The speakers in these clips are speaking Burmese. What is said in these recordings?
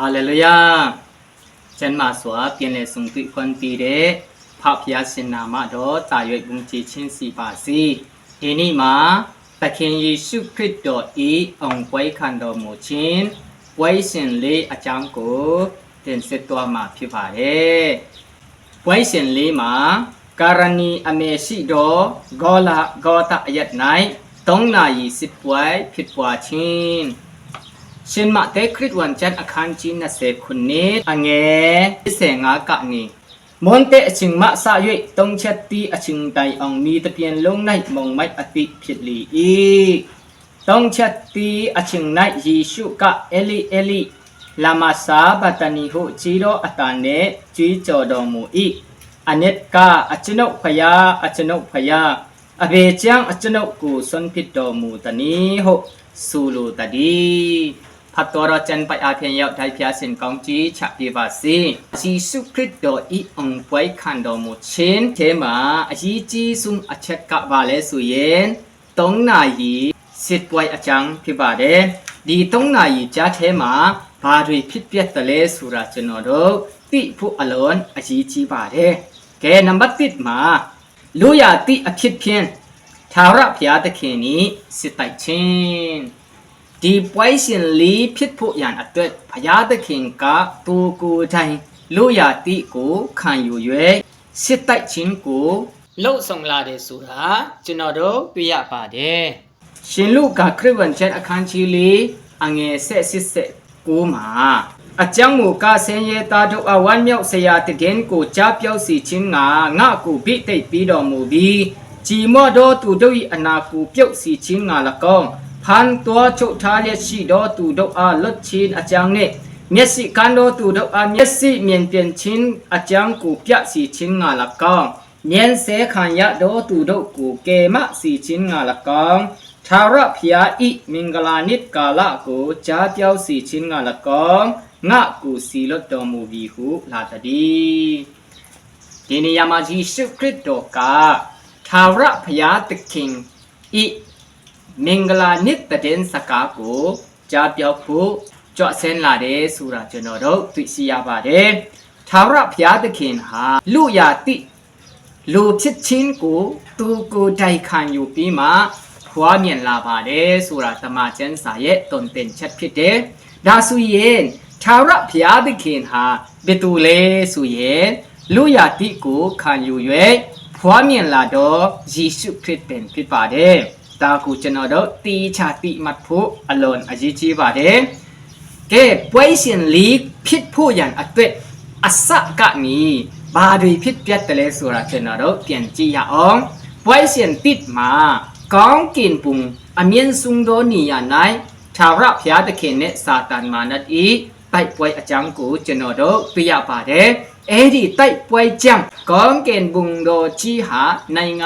哈利路亚！真马说变来送对คนปีเดพระพยาสินามาโดตายวยบุญจีชินสีบาสีทีนี้มาตะเคียนเยซูคริสต์โดอีองไว้คันโดมูชินไว้สินลีอาจารย์กูเดินเสตัวมาพิพาเดไว้สินลีมาการณีอเมชิโดกอละกอตะยัดไหนต้องนายสิบไว้ผิดกว่าชินชินมาเตคริสวันจันอาคารจีนนาเสพคุณนิดอังเงเสงากะนีมนเตชิงมาสายุต้องเช็ดตีอชิงไตองมีตะเพียนลงในมองไม่อติผิดลีอีต้องเช็ดตีอชิงในยิสุกะเอลิลามาสาบัตานิหุจิโรอัตานเนจีจอดอมูอีอันเนตกาอจนกพยาอเบจังอจนกกูสนพิดดอมูตานีหุสูลูตาดีพัตตรจันไปอาเพียงยาวไทยพิอาสินกองจีฉะปีบาซีจีสุคริสโดอีองไว้คันดอมูเชนเทมาอจีจีซุมอเชกะบาเลสุเยนตงนายีสิทไว้อาจังพิบาเดดีตงนายีจ้าเทมาบาดุยพิดเปียตะเลสุราจนอโดติผู้อลอนอจีจีบาเดแกนัมบัตติดมาลุยาติอคิดเพียนทาระพยาตะเคนีสิตัยเชนดีป่วยสินลีพิษผู้ยานอัตเตพยาตะเข่งกะตูกูใจลุยาติกูขันอยู่เยสิตัยชินกูโลส่งลาเดสุราจนอโดตุยะปาเดชินลูกกะคริวันเจนอคันชีลีอังเงเสสิเสกูมาอาจังหมูกาเซนเยตาดุอาวันเมียวเสียติเดนกูจับเปียวสีชินงะกูบิเตปีดอมูบีจีมอโดตูโดยอนากูเปียวสีชินงาละกองพันตัวโชทาเลชีโดตูโดอาลดชินอาจังเนเมสิกันโดตูโดอาเมสิเมียนเปียนชินอาจังกูเปียสีชินงาละกองเมียนเสขันยะโดตูโดกูเกมะสีชินงาละกองทาระพยาอิมิงกลานิดกาละกูจ้าเปียวสีชินงาละกองงะกูสีลดดอมูบีหูลาตาดีทีนี้ยามาจีสุคริสโตกาทาระพยาตะคิงอิมิงกลานิตตะเดนสกากูจาเปียวผู้จ่อเส้นลาเดสุราจโนโดตุสิยาบาเดทาระพยาตะคิงหาลุยาติลูพิชินกูตูกูใจคันอยู่ปีมาหัวเมียนลาบาเดสุราตมาเจนสายตนเป็นชัดพิเดดาสุเยนทาระพยาตะคิงหาเบตูเลสุเยนลุยาติกูคันอยู่เยหัวเมียนลาโดยิสุคริสเป็นพิปาเดตากูจนอดตีชาติมัดผู้อลอนอจิจีบาเดเก็บไว้เสียนลีพิษผู้ยันอัตเวอัสสะกะนีบาดุยพิษเปียตะเลสุราจนอดเตียนจียาองไว้เสียนติดมากองกินปุงอเมียนซุงโดนียานายชาวระพยาตะเคนเนซาตานมานัดอีไต่ป่วยอาจังกูจนอดปิยาบาเดเอดีไต่ป่วยจังกองเกณฑ์บุงโดจีหาในง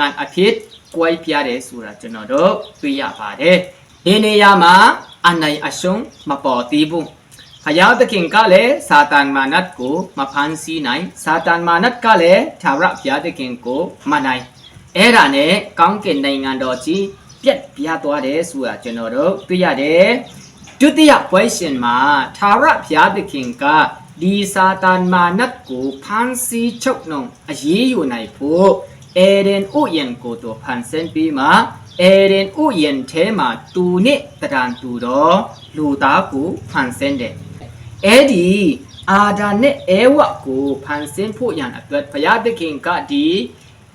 านอาทิตย์กวยพิยาเดสุราจนอดตุยาบาเดเดเนยามาอันในอชงมาปอตีบุพยาตะคิงกะเลซาตานมานัดกูมาพันสีไหนซาตานมานัดกะเลทาระพยาตะคิงกูมาไหนเอราเนกองเกณฑ์ในงานดอจีเปียดพิยาตัวเดสุราจนอดตุยาเดจุติยาป่วยเสียนมาทาระพยาตะคิงกะดีซาตานมานัดกูพันสีชกนงอายีอยู่ในผู้เอเดนอุเยนกูตัวพันเซนปีมาเอเดนอุเยนเทมาตูเนตดานตูดอลูตากูพันเซนเดเอดีอาดาเนเอวะกูพันเซนผู้ยันอักเกิดพยาตะคิงกะดี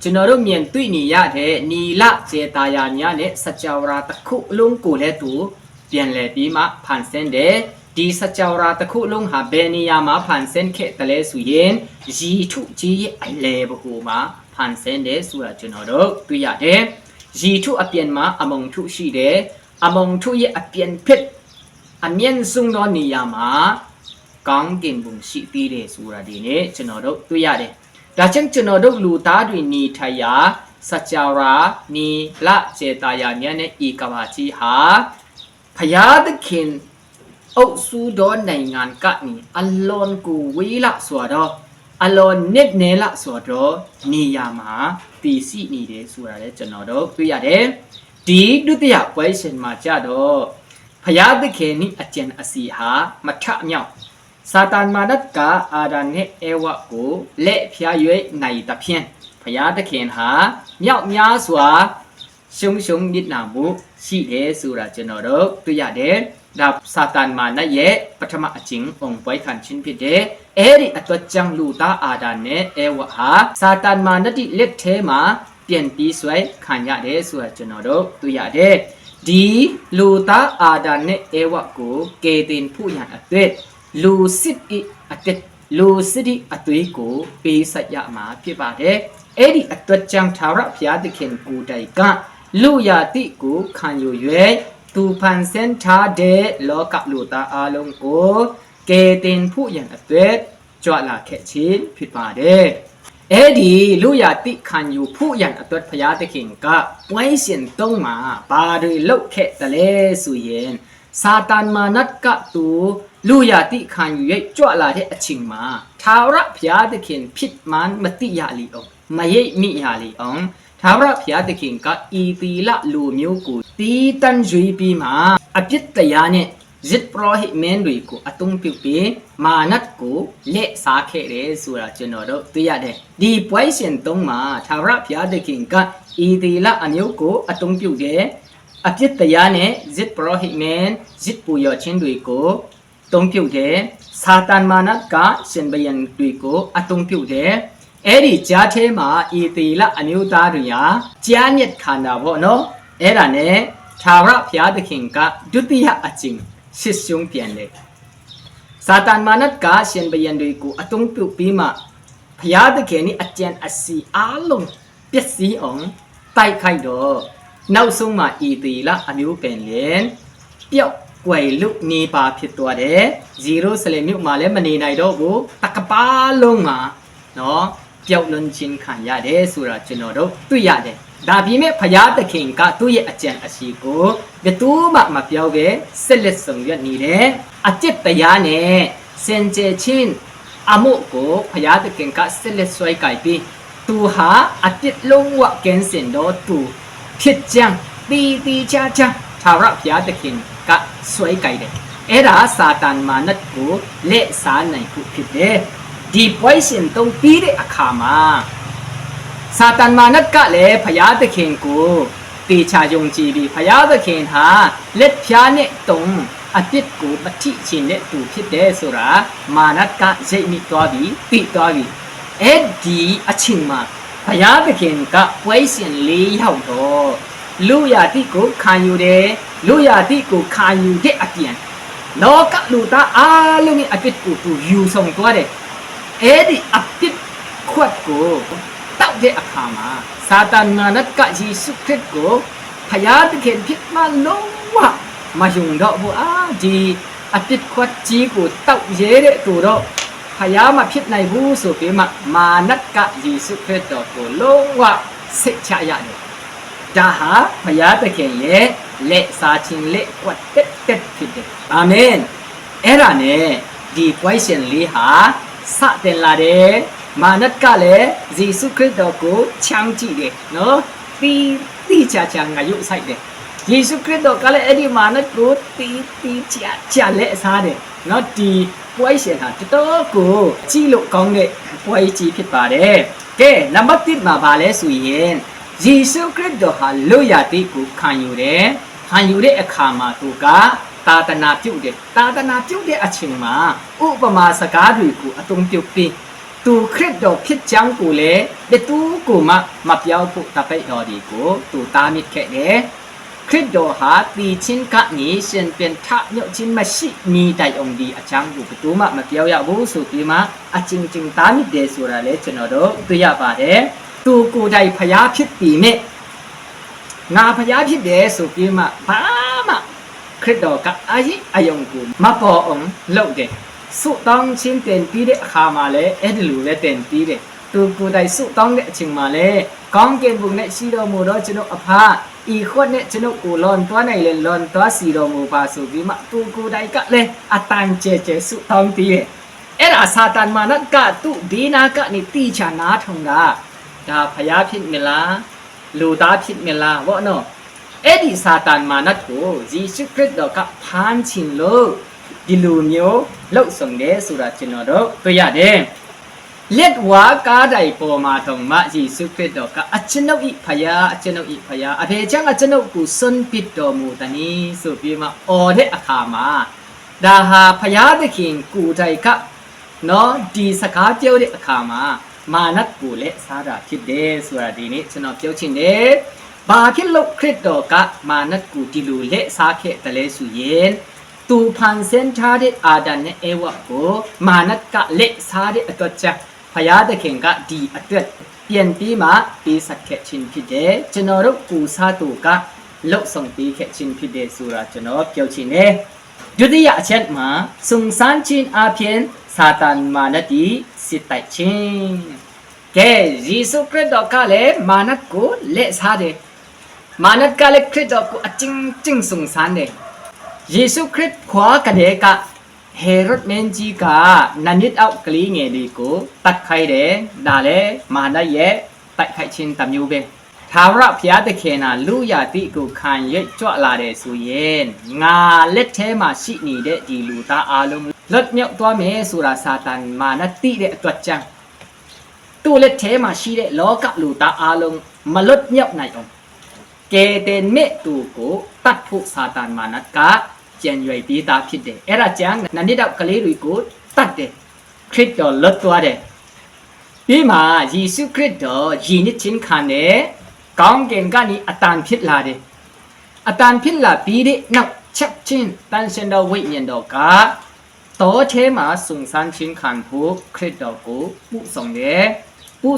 จนเราเมียนตุยนิยะเทนีละเจตายาญาเนสัจจาวราตะคุลุงกูเลตูเปลี่ยนเลปีมาพันเซนเดดีสัจจาวราตะคุลุงหาเบนิยามาพันเซนเขตะเลสุเยนยีทุจีไอเลบหูมาพันเซนเดสุราจนอดตุยาเดยีทุอเปียนมาอมงทุชีเดอมงทุเยอเปียนเพชอเมียนซุงดอนิยามากองเกนบุงสิตีเดสุราดีเนจนอดตุยาเดดาจังจนอดลูตาดุนีทายาสัจจาวรานีละเจตายาเนเนอีกวาจีหาพยาตะเคนเอาสูดอนในงานกะนี่อลอนกูวิละสวดอลอนเน็ตเนละสวดนิยามาตีสีนี่เดสุราเดจนอดตุยาเดดีดุติยาไว้เซนมาจาดพ ยาตะเขนิอาจารย์อสีหามะทะเมียวซาตานมานัดกาอาดานเนเอวะโกและพยาเยในตะเพียนพยาตะเขนหาเมียวเมียสวาชงนิดนามุရှိတယ်ဆိုတာကျွန်တော်တို့တွေ့ရတယ်ဒါစာတန်မာနရဲ့ပထမအကျင့်အောင်ပွဲခံခြင်းဖြစ်တယ်အဲ့ဒီအတွက်ကြောင့်လူသားအာဒာနဲ့အေဝဟာစာတန်မာနတိလက်ထဲမှာပြန်ပြီးဆွဲခံရတယ်ဆိုတာကျွန်တော်တို့တွေ့ရတယ်ဒီလူသားအာဒာနဲ့အေဝကိုကေတင်ผู้ရန်အသက်လူစစ်ဤအသက်လူစစ်ဤအသွေးကိုပေးဆက်ရမှာဖြစ်ပါတယ်အဲ့ဒီအတွက်ကြောင့်သာရဘုရားသခင်ကိုယ်တိုင်ကလူရတိကိုခံယူ၍သူဖန်ဆင်းထားတဲ့လောကလူသားအလုံးကိုကေတင်ผู้ရန်အသက်ကြွလာခဲ့ခြင်းဖြစ်ပါတယ်အဲ့ဒီလူရတိခံယူผู้ရန်အတွက်ဘုရားသခင်ကပွဲရှင်သုံးမှာဘာတွေလုပ်ခဲ့တယ်လဲဆိုရင်စာတန်မာနတ်ကသူလူရတိခံယူ၍ကြွလာတဲ့အချိန်မှာသာရဘုရားသခင်ဖြစ်မှန်မတိရလီအောင်မရိပ်မိရလီအောင်သာရဘုရားသခင်ကဤတီလလူမျိုးကိုတီးတန်းရွေးပြီးမှအပြစ်တရားနဲ့ဇစ်ပရောဟိမင်းတွေကိုအသုံးပြုပြီးမာနတ်ကိုလက်စားခဲ့တယ်ဆိုတာကျွန်တော်တို့သိရတယ်ဒီပွဲရှင်သုံးမှာသာရဘုရားသခင်ကဤတီလအမျိုးကိုအသုံးပြုတယ်အပြစ်တရားနဲ့ဇစ်ပရောဟိမင်းဇစ်ပူရချင်းတွေကိုသုံးပြုတယ်စာတန်မာနတ်ကရှင်ဘယံတွေကိုအသုံးပြုတယ်အဲ့ဒီကြားထဲမှာဤတီလအမျိုးသားတွေဟာကြားမြစ်ခန္ဓာပေါ့နော်အဲ့ဒါနဲ့သာရဘုရားသခင်ကဒုတိယအကျင့်ရှစ်ရှုံးပြန်လေစာတန်မာနတ်ကရှင်ဘယံတွေကိုအသုံးပြုပြီးမှဘုရားသခင်นี่အကျင့်အစီအားလုံးပျက်စီးအောင်တိုက်ခိုက်တော့နောက်ဆုံးမှာဤတီလအမျိုးပင်လင်ပျောက်ကွယ်လုနေပါဖြစ်သွားတယ်ဇီရိုဆလင်မြို့မှာလည်းမနေနိုင်တော့ဘူးတကပါလုံးမှာနော်ပျောက်လွန်ခြင်းခံရတယ်ဆိုတာကျွန်တော်တို့တွေ့ရတယ်ဒါပေမဲ့ဘုရားသခင်ကသူ့ရဲ့အကြံအစီကိုဘယ်သူမှမပြောဘဲဆက်လက်ဆောင်ရွက်နေတယ်အကျင့်တရားနဲ့စင်ကြယ်ခြင်းအမှုကိုဘုရားသခင်ကဆက်လက်ဆွဲကိုက်ပြီးသူဟာအပြစ်လုံးဝကင်းစင်တော့သူဖြစ်ကြံတီချာချာသာရဘုရားသခင်ကဆွဲကိုက်တယ်အဲ့ဒါစာတန်မာနတ်ကိုလက်စားနိုင်ခုဖြစ်တယ်ဒီပွဲရှင်တုံးပြီးတဲ့အခါမှာစာတန်မာနတ်ကလည်းဘုရားသခင်ကိုတေချာယုံကြည်ပြီးဘုရားသခင်ဟာလက်ဖြားနဲ့တုံးအပြစ်ကိုမထိချင်တဲ့သူဖြစ်တယ်ဆိုတာမာနတ်ကရိပ်မိသွားပြီးသိသွားပြီးအဲ့ဒီအချိန်မှာဘုရားသခင်ကပွဲရှင်၄ရောက်တော့လူရတိကိုခံယူတယ်လူရတိကိုခံယူတဲ့အပြန်လောကလူသားအားလုံးရဲ့အပြစ်ကိုသူယူဆောင်သွားတယ်အဲ့ဒီအပြစ်ခွက်ကိုတောက်တဲ့အခါမှာစာတန်မာနတ်ကယေရှုခရစ်ကိုဘုရားသခင်ဖြစ်မှလုံးဝမယုံတော့ဘူးဒီအပြစ်ခွက်ကြီးကိုတောက်ရဲတဲ့သူတော့ဘုရားမဖြစ်နိုင်ဘူးဆိုပြီးမှမာနတ်ကယေရှုခရစ်တော်ကိုလုံးဝစိတ်ချရတယ်ဒါဟာဘုရားသခင်ရဲ့လက်စားခြင်းလက်ကွက်တက်ဖြစ်တယ်အာမင်အဲ့ဒါနဲ့ဒီ question လေးဟာစတင်လာတယ်မာနတ်ကလည်းယေရှုခရစ်တော်ကိုချမ်းကြည့်တယ်နော်တီချာငါရုပ်ဆိုင်တယ်ယေရှုခရစ်တော်ကလည်းအဲ့ဒီမာနတ်ကိုတီချာလက်စားတယ်နော်ဒီပွဲရှင်ဟာတော်ကိုကြည့်လို့ကောင်းတဲ့ပွဲကြီးဖြစ်ပါတယ်ကဲနံပါတ်1မှာပါလဲဆိုရင်ယေရှုခရစ်တော်ဟာလူရတိကိုခံယူတယ်ခံယူတဲ့အခါမှာသူကသာသနာပြုတ်တယ်သာသနာပြုတ်တဲ့အချိန်မှာဥပမာစကားတွေကိုအသုံးပြုပြီးသူခရစ်တော်ဖြစ်ကြောင်းကိုလည်းဘယ်သူကိုမှမပြောဖို့တပိတ်တော်ဒီကိုသူတားမြစ်ခဲ့တယ်ခရစ်တော်ဟာတီချင်းကနေရှင်ပြန်ထညွတ်ချင်းမရှိမိတိုင်အောင်ဒီအချမ်းကိုဘယ်သူမှမပြောရဘူးဆိုပြီးမှအချင်းတားမြစ်တယ်ဆိုတာလေကျွန်တော်တို့သိရပါတယ်သူကိုယ်တိုင်ဖျားဖြစ်ပြီးမြဲငါဖျားဖြစ်တယ်ဆိုပြီးမှဘာမှခရစ်တော်ကအရေးအယုံကိုမပေါ်အောင်လုပ်တယ်စုတောင်းချင်းတင်ပြီးတဲ့အခါမှာလည်းအဲ့ဒီလိုလည်းတင်ပြီးတယ်သူကိုယ်တိုင်စုတောင်းတဲ့အချိန်မှာလည်းကောင်းကင်ဘုံနဲ့ရှိတော်မူတော့ကျွန်တော်အဖဤခွတ်နဲ့ကျွန်တော်ကိုလွန်သွားနိုင်လေလွန်သွားစီတော်မူပါဆိုပြီးမှသူကိုယ်တိုင်ကလည်းအတန်ကျဲစုတောင်းပြီးတယ်အဲ့ဒါစာတန်မာနတ်ကသူ့ဒီနာကနေတိချာနာထုံတာဒါဖျားဖြစ်မလားလူသားဖြစ်မလားဘောနော် Edi Satan Manat ko Jisu Christ do ka phan chin lo dilu myo lok song de sura chino do to ya de let wa ka dai po ma thong ma Jisu Christ do ka achinau I phaya a phe chang achinau ku sun pit do mu tani so pi ma o de akha ma da ha phaya de khin ku dai ka no di saka pyo de akha ma Manat ku le sa da phit de sura di ni chino pyo chin de ba phit lok Christ do ka manat ku dilu le sa khe ta le su yen tu phan sen tha de adan ne ewa ko manat ka le sa de atwat cha phaya de khin ka di atwat pian pi ma pi sat khe chin phit de chino ro ku sa tu ka lok song pi khe chin phit de sura chino pyo chin ne dutiya achet ma sung san chin a phian Satan manati sit tai chin ke Jisu Christ do ka le manat ko le sa de Manat ka le Christ do ko aching ching sung san de Jisu Christ khwa ka de ka Herod men ji ka nanit out kli nge di ko tat khai de da le mana ye tai khai chin tam yu be Thawra phya de khe na lu ya ti ko khan ye chwa la de su yen nga let the ma shi ni de di lu ta a long lot myau twa me sura Satan manat ti de atwat chang tu let the ma shi de lo ka lu ta a long ma lot myau nai ong ke den me tu ko tat phu Satan manat ka chen yoi pi ta phit de era chang nanit out kali ri ko tat de Christ do lot twa de pi ma Jisu Christ do ji nit chin khan de Kaung gen ka ni atan phit la de atan phit la pi de nak chap chin tan sen do wei nyan do ka to che ma sung san chin khan phu Christ do ko pu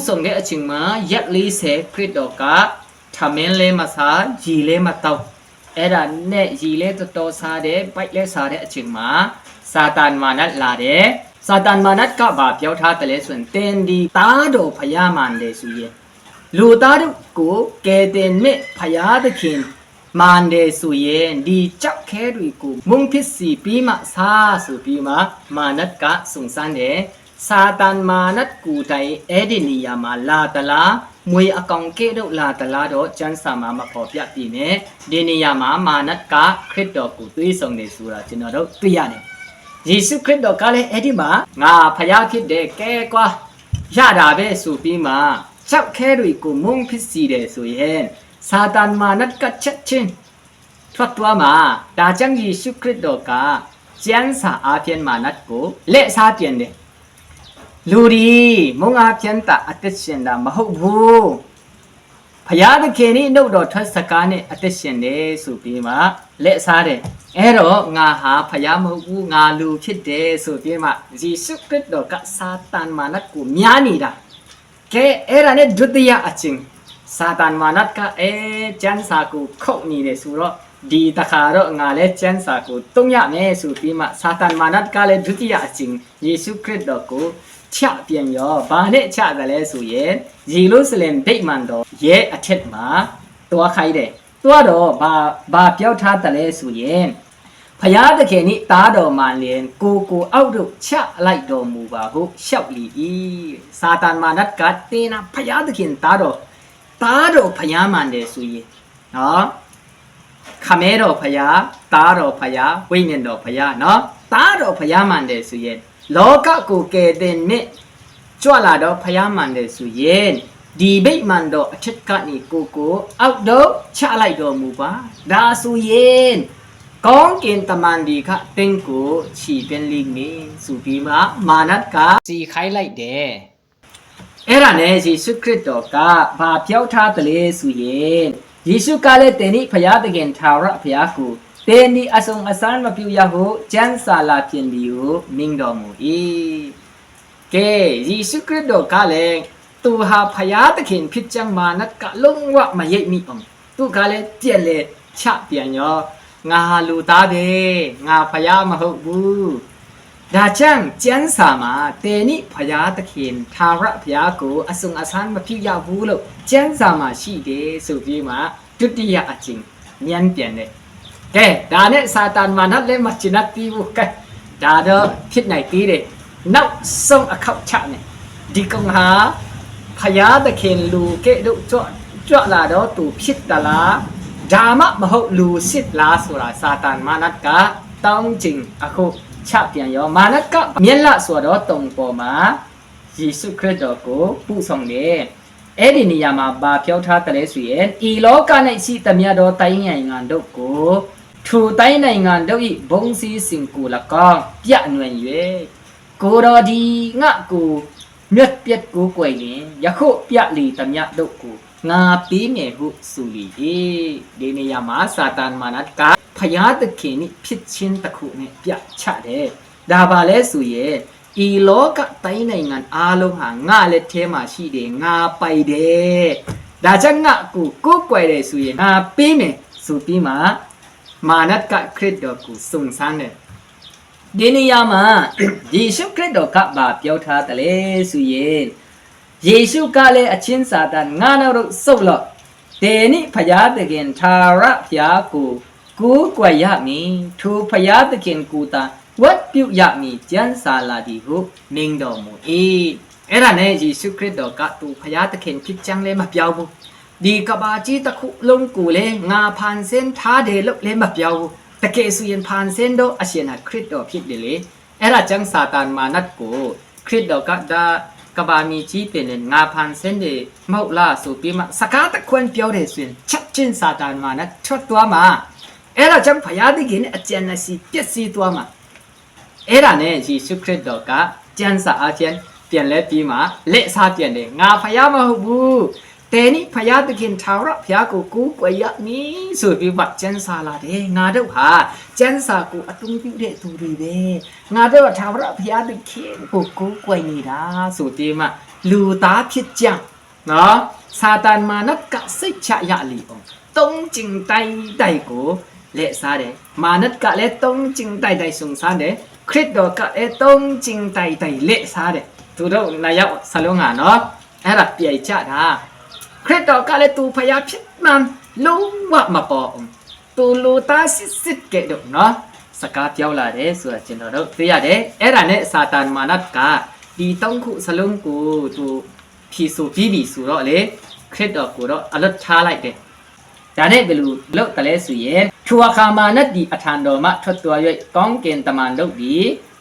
song de a ching ma yat li se Christ do ka thamen le ma sa ji le ma taw era ne ji le to sa de pai le sa de a ching ma Satan manat la de Satan manat ka ba pyaw tha ta le swen ten di ta do phaya man de su ye Lu ta du ko ke den me phaya de khin man de su yen di chak khe ri ko mung phit si pi ma sa su pi ma manat ka sung san de Satan manat ku tai edi ni ya ma la ta la mui akong ke do la ta la do chan sa ma ma pho pya pi ne di ni ya ma manat ka Christ do ku tui song de su ra chin do tui ya ne Jisu Christ do ka le edi ma nga phaya phit de ke kwa ya da be su pi ma Chak khe ri ko mung phit si de so yen Satan manat ka chat chin thoat twa ma da chang Jisu Christ do ka jan sa a phian manat ko le sa pian de lu ri mong a phian ta atit shin da ma hok bu phaya de khe ni nau do thot saka ne atit shin de su pi ma le sa de ai ro nga ha phaya ma hok bu nga lu phit de su pi ma Jisu Christ do ka Satan manat ko mya ni da Ke era ne dutiya aching Satan manat ka chan sa ku khau ni de su ro di ta kha ro nga le chan sa ku tung ya me su pi ma Satan manat ka le dutiya aching Yesu Christ do ko cha pian yo ba ne cha da le su ye Jerusalem date man do ye athet ma twa khai de twa do ba pyaw tha ta le su ye ဖယားသခင်ဤသားတော်မှလျင်ကိုအောက်တို့ချလိုက်တော်မူပါဟုလျှောက်လီ၏စာတန်မာနတ်ကတင်းနာဖယားသခင်သားတော်ဖယားမှန်တယ်ဆိုရင်နော်ခမဲတော်ဖယားသားတော်ဖယားဝိညာဉ်တော်ဖယားနော်သားတော်ဖယားမှန်တယ်ဆိုရင်လောကကိုကယ်တင်မြင့်ကြွလာတော့ဖယားမှန်တယ်ဆိုရင်ဒီဗိမာန်တော်အထက်ကနေကိုအောက်တော့ချလိုက်တော်မူပါဒါဆိုရင်ကောင်းကင်တမန်ဒီကတင်းကိုခြီပင်လိနေဆိုပြီးမှမာနတ်ကစီခိုင်းလိုက်တယ်အဲ့ဒါနဲ့ယေရှုခရစ်တော်ကဘာပြောထားတယ်လဲဆိုရင်ယေရှုကလည်းတင်ဤဖယားသခင်ထာဝရဘုရားကိုတင်ဤအဆုံအစမ်းမပြုရဟုကျမ်းစာလာပြင်ဒီကိုမင်းတော်မူ၏ကဲယေရှုခရစ်တော်ကလည်းသူဟာဖယားသခင်ဖြစ်ကြောင်းမာနတ်ကလုံးဝမရိပ်မိအောင်သူကလည်းပြက်လေချပြန်ရောငါလူသားပဲငါဖယားမဟုတ်ဘူးဒါကြောင့်ကျမ်းစာမှာတေနိဖယားသခင်ထာဝရဘုရားကိုအဆုံအစမ်းမဖြစ်ရဘူးလို့ကျမ်းစာမှာရှိတယ်ဆိုပြီးမှဒုတိယအကျင့်ဉာဏ်ပြန်တယ်ကဲဒါနဲ့စာတန်မာနတ်လည်းမချင်တ်ပြီးဘူးကဲဒါတော့ဖြစ်နိုင်သေးတယ်နောက်ဆုံးအခောက်ချနဲ့ဒီကောင်ဟာဖယားသခင်လူကဲ့သို့ကြွလာတော့သူဖြစ်တလား ดามะมะฮุลูสิตลาสุราซาตานมานัดกะต้องจริงอะคุชะเปียนยอมานัดกะเมียนละสัวดอตรงปอมาเยซูคริสต์တော်ကိုပူဆောင်တယ်အဲ့ဒီနေရာမှာဘာပြောထားတယ်လဲဆိုရင်ဤလောက၌ရှိသမျှသောတိုင်းနိုင်ငံတို့ကိုထိုတိုင်းနိုင်ငံတို့၏ဘုံစည်းစင်ကို၎င်းပြန့်နှံ့၍ကိုတော်ဒီငါကိုမြတ်ပြတ်ကိုကွယ်ရင်ယခုပြလီသမျှတို့ကိုငါပေးမယ်ဟုဆိုလီဒီနေရာမှာစာတန်မာနတ်ကဖယားသခင်နိဖြစ်ချင်းတစ်ခုနဲ့ပြချတယ်ဒါပါလဲဆိုရင်ဤလောကတိုင်းနိုင်ငံအားလုံးဟာငါလက်ထဲမှာရှိတယ်ငါပိုက်တယ်ဒါကြောင့်ငါကိုကွယ်တယ်ဆိုရင်ငါပေးမယ်ဆိုပြီးမှမာနတ်ကခရစ်တော်ကိုစုံစမ်းတယ်ဒီနေရာမှာယေရှုခရစ်တော်ကဘာပြောထားတယ်လဲဆိုရင်ယေရှုကလည်းအချင်းစာတန်ငါတို့စုပ်လို့တေနိဖယားသခင်သာရဖျားကိုကွယ်ရမည်ထိုဖယားသခင်ကိုတာဝတ်ပြုရမည်ကျမ်းစာလာဒီဟုမိန်တော်မူ၏အဲ့ဒါနဲ့ယေရှုခရစ်တော်ကသူဖယားသခင်ဖြစ်ချမ်းလဲမပြောင်းဘူးဒီကဘာကြီးတစ်ခုလုံးကိုလေငါဖန်ဆင်းထားတယ်လို့လည်းမပြောင်းဘူးတကယ်ဆိုရင်ဖန်ဆင်းတော့အရှင်ဟာခရစ်တော်ဖြစ်တယ်လေအဲ့ဒါကြောင့်စာတန်မာနတ်ကိုခရစ်တော်ကဒါကဘာမီကြီးเป็นငါဖန်ဆင်းတယ်မဟုတ်လားဆိုပြီးမှစကားတခွန်းပြောတယ်ဆိုရင်ချက်ချင်းစာတန်မာနတ်ထွက်သွားမှာအဲ့ဒါကြောင့်ဖယားသခင်အကျဉ်းနဲ့စီပြည့်စည်သွားမှာအဲ့ဒါနဲ့ယေရှုခရစ်တော်ကကျမ်းစာအချင်းပြန်လဲပြီးမှလက်စားပြန်တယ်ငါဖယားမဟုတ်ဘူးแต่นี่พญาตะเคียนทาวระพญากูกวยะนี่ဆိုပြီးမှကျမ်းစာလာတယ်ငါတို့ဟာကျမ်းစာကိုအတုံးပြုတဲ့သူတွေပဲငါတို့ကထာဝရဘုရားသခင်ကိုကွယ်နေတာဆိုပြီးမှလူသားဖြစ်ကြနော်စာတန်မာနတ်ကစိတ်ချရလီအောင်တုံးကျင်တိုက်ကိုလက်စားတယ်မာနတ်ကလည်းတုံးကျင်တိုက်စုံစားတယ်ခရစ်တော်ကလည်းတုံးကျင်တိုက်လက်စားတယ်သူတို့နာရောက်ဆလုံးငါနော်အဲ့ဒါပြိုင်ချတာခရစ်တော်ကလည်းသူဖယားဖြစ်မှန်လုံးဝမပေါ်အောင်သူလူသားစစ်ကဲ့သို့နော်စကားပြောလာတယ်ဆိုတာကျွန်တော်တို့သိရတယ်အဲ့ဒါနဲ့စာတန်မာနတ်ကဒီတောင်းခုစလုံးကိုသူဖြီဆိုပြီးဆိုတော့လေခရစ်တော်ကိုတော့အလွတ်ထားလိုက်တယ်ဒါနဲ့ဘယ်လိုလုပ်တယ်လဲဆိုရင်ထိုအခါမာနတ်ဒီအထံတော်မှထွက်သွား၍ကောင်းကင်တမန်တို့ဒီ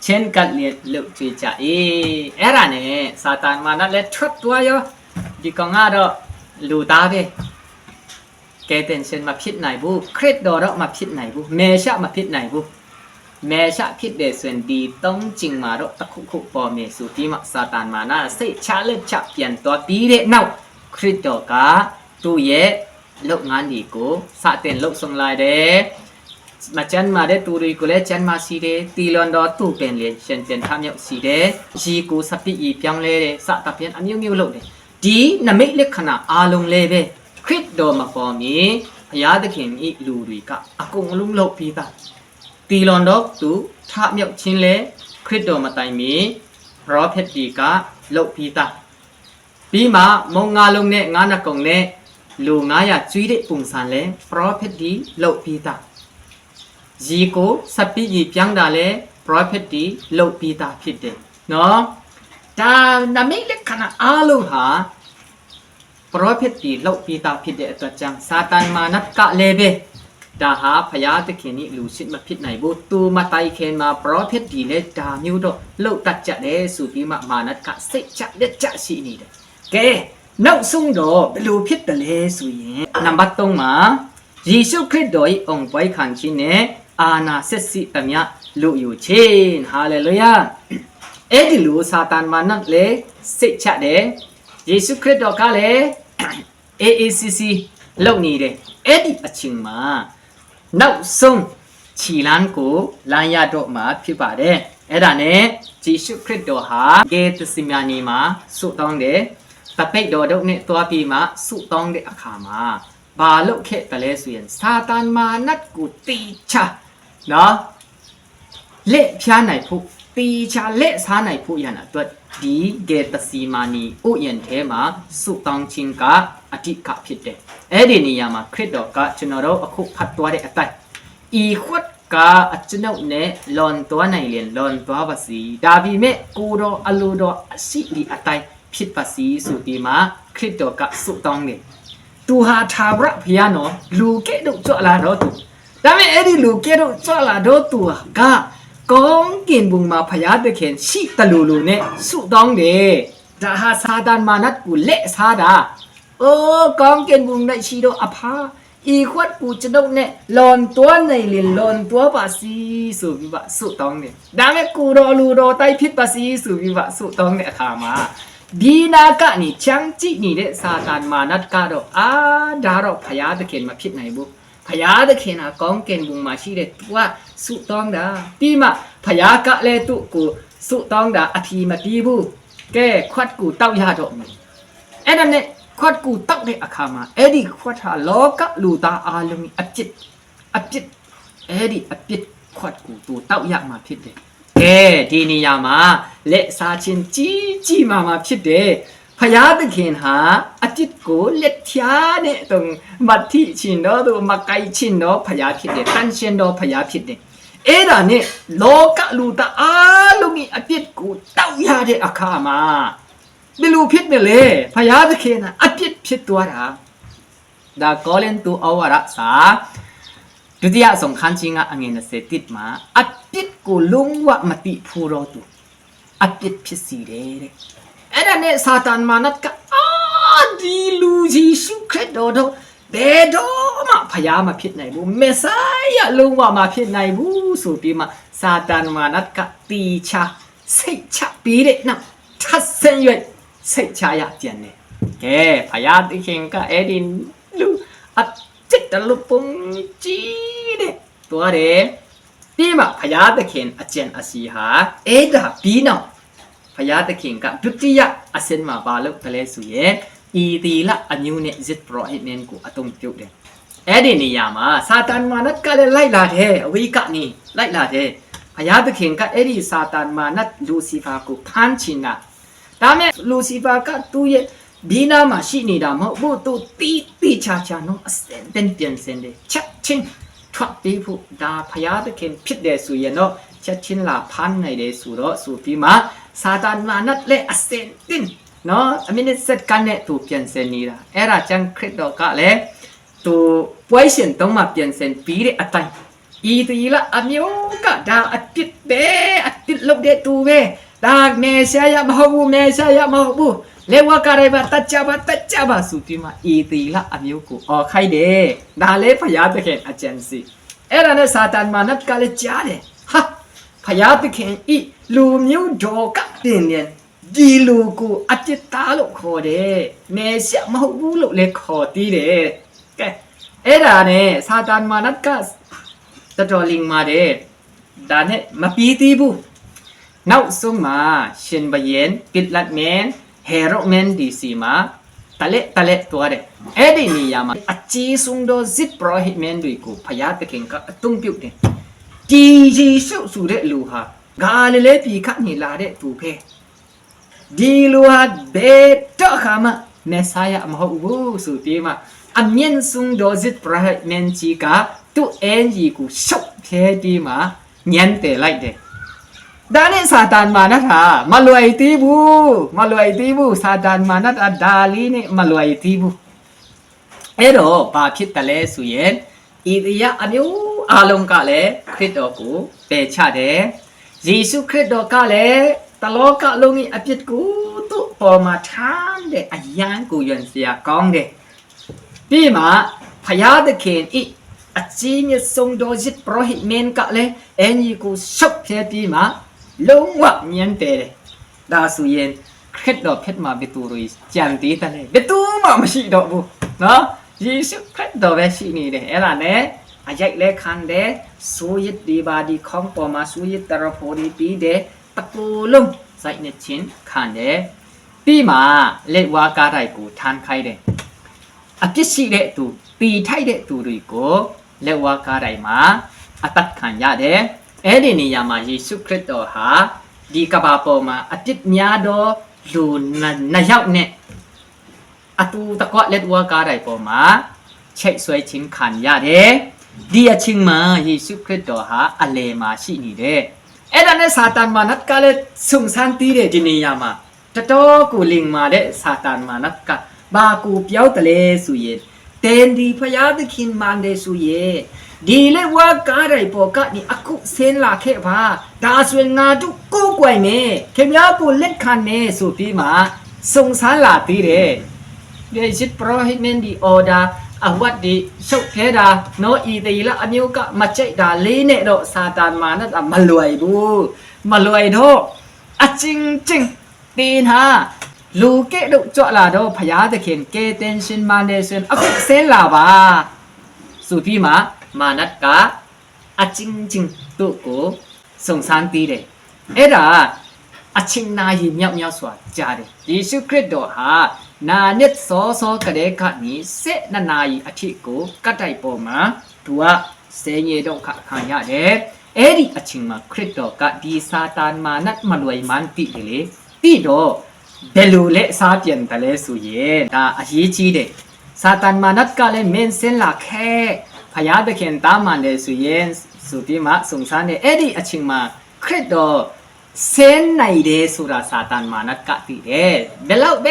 ချင်းကတ်လက်လုတ်ကြွေးကြအဲ့ဒါနဲ့စာတန်မာနတ်လည်းထွက်သွားရောဒီကောင်ကတော့လူသားပဲแกเป็นเช่นมาผิดไหนบุคริสดอร์มาผิดไหนบุเมชะมาผิดไหนบุเมชะผิดเดส่วนดีต้องจริงมาตะคุปอเมสุที่มาซาตานมานะเสชะเลิกชะเปลี่ยนตัวตีเดเนาคริสดอกะตูเยโลกงานดีกูสะเต็นโลกทรงลายเดมาจันมาได้ตูรีกูเลจันมาสีเดตีลอนดอตูเป็นเรียนเช่นเป็นทำยกสีเดจีกูสับปีอีเปียงเลเดสะตะเพียนอันมิวโลกเดဒီနမိတ်လက္ခဏာအလုံးလေးပဲခရစ်တော်မှာပေါ်မီဘုရားသခင်ဤလူတွေကအကုန်လုံးလုပ်ပြီးသားတီလွန်တော့သူထမြောက်ချင်းလဲခရစ်တော်မှာတိုင်မီပရောဖက်ဒီကလုပ်ပြီးသားပြီးမှမုံငါလုံးနဲ့ငါးနှကုံနဲ့လူ900ကျွေးတဲ့ပုံစံလဲပရောဖက်ဒီလုပ်ပြီးသားရီကိုစပီကြီးပြန်တာလဲပရောဖက်ဒီလုပ်ပြီးသားဖြစ်တယ်နော်ဒါနမိတ်လက္ခဏာအလုံးဟာပရောဖက်တီလောက်ပြီးသားဖြစ်တဲ့အတွက်ကြောင့်စာတန်မာနတ်ကလည်းပဲဒါဟာဖယားသခင်ဤလူစစ်မဖြစ်နိုင်ဘူးသူမတိုင်ခင်မှာပရောဖက်တီလည်းဒါမျိုးတော့လောက်တတ်ကြတယ်ဆိုပြီးမှမာနတ်ကစိတ်ချလက်ချရှိနေတယ်ကဲနောက်ဆုံးတော့ဘယ်လိုဖြစ်တယ်လဲဆိုရင်နံပါတ်3မှာယေရှုခရစ်တော်၏အောင်ပွဲခံခြင်းနဲ့အာနာဆက်စီတမြလူယူခြင်းဟာလေလုယာအဲ့ဒီလိုစာတန်မာနတ်လည်းစိတ်ချတယ်ယေရှုခရစ်တော်ကလည်း AACC လုပ်နေတယ်အဲ့ဒီအချိန်မှာနောက်ဆုံးခြီလန်းကိုလမ်းရတော့မှာဖြစ်ပါတယ်အဲ့ဒါနဲ့ယေရှုခရစ်တော်ဟာဂေသစီမာနီမှာဆုတောင်းတယ်တပိတ်တော်တို့နဲ့တွားပြီးမှဆုတောင်းတဲ့အခါမှာဘာလို့ခဲ့တယ်လဲဆိုရင်စာတန်မာနတ်ကိုတီချနော်လက်ဖြားနိုင်ဖို့ตีชาเละสาในผู้ยันตัวดีเกตสีมานีอุยันเทมาสุตังชิงกาอธิกะผิดเดเอเดนิยามาคริดดอกกะจนเราอคุพัดตัวเดอตัยอีขวดกาอจนเนลอนตัวในเรียนลอนตัวภาษีดาบิเมกูโดอลูโดสิริอตัยผิดภาษีสุติมาคริดดอกกะสุตังเด ตูหาทาระพยาနော်လူကဲ့တော့ကြွလာတော့သူဒါပေမဲ့အဲ့ဒီလူကဲ့တော့ကြွလာတော့သူကကောင်းကင်ဘုံမှာဖယားတခင်ရှိတလူလူနဲ့ဆုတောင်းတယ်ဒါဟာစာတန်မာနတ်ကိုလက်စားတာအိုးကောင်းကင်ဘုံနဲ့ရှိတော့အဖာอีขวดกูจะต้องเนี่ยหลอนตัวในเรียนหลอนตัวภาษีสู่วิบัติสู่ต้องเนี่ยดังนั้นกูรอรูรอไตพิษภาษีสู่วิบัติสู่ต้องเนี่ยขามาบีนากะนี่จังจินี่เนี่ยซาตานมานัดกะတော့ดาတော့พญาตะเข็นมาผิดไหนบุพญาตะเข็นอ่ะก้องเกณฑ์บุงมาရှိတဲ့သူကစုต้องတာပြီးမှพญากะလဲသူ့ကိုစုต้องတာအထီမတီးဘူးကဲခွတ်ကူတောက်ရတော့မယ်အဲ့ဒါနဲ့ခွတ်ကူတောက်တဲ့အခါမှာအဲ့ဒီခွတ်ဟာလောကလူသားအားလုံးအပြစ်အဲ့ဒီအပြစ်ခွတ်ကူသူတောက်ရမှာဖြစ်တယ်ကဲဒီနေရာမှာလက်စားချင်းကြီးမာဖြစ်တယ်ဖယားသခင်ဟာအပြစ်ကိုလက်ဖြားနဲ့တုံမတ်တိချင်းတော့သူမကိုက်ချင်းတော့ဖယားဖြစ်တယ်တန်ရှင်တော့ဖယားဖြစ်တယ်အဲ့ဒါနဲ့လောကလူသားအားလုံးအပြစ်ကိုတောက်ရတဲ့အခါမှာဘယ်လိုဖြစ်တယ်လဲဖယားသခင်ကအပြစ်ဖြစ်သွားတာဒါကောလင်တူအဝရစာဒုတိယสงครามจริงอ่ะอังเงินเสติดมาအပြစ်ကိုလုံးဝမတိဖို့တော့သူအပြစ်ဖြစ်စီတယ်တဲ့အဲ့ဒါနဲ့စာတန်မာနတ်ကဒီလူကြီးရှုခရစ်တော်တော့ဘယ်တော့မှဖယားမဖြစ်နိုင်ဘူးမေဆိုင်ယလုံးဝမဖြစ်နိုင်ဘူးဆိုပြီးမှစာတန်မာနတ်ကတီချစိတ်ချပြီးတဲ့နောက်ထပ်ဆင်းရွက်စိတ်ချရပြန်တယ်ကဲဖယားသခင်ကအဲ့ဒီလူအจิตตลุปุงจีเด็ตัวเด็พี่มาพญาตะเข็นอาจารย์อาศีหาเอดาปีนอพญาตะเข็นก็ดุติยะอาเซนมาบาลุทะเลสุเยอีตีละอันยูเนจิตโปรเฮเนนกูอตงจุเดเอเดนิยามาซาตานมานัดก็เลยไล่ลาเทอวิกะนี่ไล่ลาเทพญาตะเข็นก็เอดิซาตานมานัดลูซิฟากูพันชินะဒါမဲ့လူစီဖာကသူ့ရဲ့ဒီနာမှာရှိနေတာမဟုတ်ဘူးသူတီချာနော်အစင်တင်ပြန်စင်တယ်ချက်ချင်းထွက်ပြီးဖို့ဒါဖယားသခင်ဖြစ်တယ်ဆိုရင်တော့ချက်ချင်းလာဖမ်းနိုင်တယ်ဆိုတော့ဆိုပြီးမှစာတန်မာနတ်လက်အစင်တင်နော်အမိနစ်စက်ကနေသူပြန်စင်နေတာအဲ့ဒါကြောင့်ခရစ်တော်ကလည်းသူပွဲရှင်တုံးမှပြန်စင်ပြီးတဲ့အတိုင်းဤတီလာအမျိုးကဒါအပြစ်ပဲအပြစ်လုပ်တဲ့သူပဲဒါမေရှာယမဟုတ်ဘူးမေရှာယမဟုတ်ဘူးလေဝကရေဘာတချဘာဆိုပြီးမှဤတီလာအမျိုးကိုအော်ခိုက်တယ်ဒါလည်းဖယားသခင်အကျဉ်းစီအဲ့ဒါနဲ့စာတန်မာနတ်ကလည်းကြားတယ်ဟာဖယားသခင်ဤလူမျိုးတော်ကတင်တယ်ဒီလူကိုအတ္တတာလို့ခေါ်တယ်မေရှာမဟုတ်ဘူးလို့လည်းခေါ်သေးတယ်ကဲအဲ့ဒါနဲ့စာတန်မာနတ်ကတော်လင်းมาတယ်ဒါနဲ့မပြီးသေးဘူးနောက်ဆုံးမှာရှင်ဘယင်ပိလတ်မန်ဟေရိုမန်ဒီစီမှာတလက်သွားတယ်အဲ့ဒီနေရာမှာအကြီးဆုံးသောဇစ်ပရောဟိတ်မန်တွေကိုဖယားသခင်ကအတုံးပြုတ်တယ်ဒီဂျေရှုဆိုတဲ့လူဟာဂါလိလဲပြည်ခနေလာတဲ့သူပဲဒီလူဟာဘယ်တော့မှမေဆိုင်ယာမဟုတ်ဘူးဆိုပြီးမှအမြင့်ဆုံးသောဇစ်ပရောဟိတ်မန်ကြီးကသူ့အန်ကြီးကိုရှုပ်ဖဲပြီးမှညံတယ်လိုက်တယ်ဒါနဲ့စာတန်မာနတ်ဟာမလွယ်သေးဘူးစာတန်မာနတ်အဒါလီနဲ့မလွယ်သေးဘူးအဲ့တော့ဘာဖြစ်တယ်လဲဆိုရင်ဣတိယအမျိုးအလုံးကလည်းခရစ်တော်ကိုပယ်ချတယ်ယေရှုခရစ်တော်ကလည်းတလောကလုံးကြီးအပြစ်ကိုသူ့ပေါ်မှာထားတဲ့အယံကိုယွန်စရာကောင်းတယ်ပြီးမှဖယားသခင်ဤအချင်းမြတ်ဆုံးတော်ဇစ်ပရောဟိတ်မင်းကလည်းအန်ကြီးကိုရှုပ်ဖဲပြီးမှလုံးဝမြင်တယ်ဒါဆိုရင်ခရစ်တော်ဖြစ်မှာဘယ်သူတွေကြံသေးတယ်ဘယ်သူမှမရှိတော့ဘူးနော်ယေရှုခရစ်တော်ပဲရှိနေတယ်အဲ့ဒါနဲ့အရိုက်လဲခံတယ်ဆိုရစ်ဒီဘာဒီခေါင်းပေါ်မှာဆိုရစ်တရဖို့ဒီပြီးတယ်တကူလုံးစိုက်နေချင်းခံတယ်ပြီးမှလက်ဝါကားတိုက်ကိုထမ်းခိုင်းတယ်အပြစ်ရှိတဲ့သူတီထိုက်တဲ့သူတွေကိုလက်ဝါကားတိုက်မှာအသက်ခံရတယ်အဲ့ဒီနေရာမှာယေရှုခရစ်တော်ဟာဒီကဘာပေါ်မှာအပြစ်များသောလူနှစ်ယောက်နဲ့အတူတကွလက်ဝါကားတိုက်ပေါ်မှာချိတ်ဆွဲခြင်းခံရတယ်ဒီအချင်းမှာယေရှုခရစ်တော်ဟာအလယ်မှာရှိနေတယ်အဲ့ဒါနဲ့စာတန်မာနတ်ကလည်းဆုံဆန်းတီးတဲ့ဒီနေရာမှာတတော်ကိုလင်မာတဲ့စာတန်မာနတ်ကဘာကိုပြောတယ်လဲဆိုရင် เตนดีพยาตะคินมันเดสุเยดีเลยว่ากาไดปอกะนี่อคุเซนลาเคพาดาสวนงาจุกูกวยเมเคมยาปูเล็กคันเนสุปีมาสงสารลาตีเรเดชิตโปรฮิเมนดีออดาอวัดดีโชคเทดาโนอีตีละอมิวกะมาใจดาลีเนโดซาตานมานัดมารวยบูมารวยโดอะจริงจริงตีนฮาลูเกดุจ่อลาโดพยาตะเข็นเกเตนชินมันเดซุนอคุเซนลาบาสุปีมานัดกะอะจริงจริงตุกูสงสารตีเดเอดาอะชิงนายีမြောက်မြောက်စွာကြားတယ်ယေရှုခရစ်တော်ဟာနာနှစ်စောစောကတဲ့ခနီစစ်နနာယီအထိကိုကတ်တိုက်ပေါ်မှာသူကဆဲညေတော့ခံရတယ်အဲ့ဒီအချိန်မှာခရစ်တော်ကဒီစာတန်မာနတ်မလွယ်မှန်းသိတယ်လေသိတော့ဘယ်လိုလဲစားပြန်တယ်လဲဆိုရင်ဒါအရေးကြီးတယ်စာတန်မာနတ်ကလည်းမင်းစင်လာခဲဖယားတခင်တာမန်တယ်ဆိုရင်ဆိုပြီးမှစုံစမ်းတယ်အဲ့ဒီအချိန်မှာခရစ်တော်เส้นไหนเดสุราซาตานมานัดกะติเดเบลเบ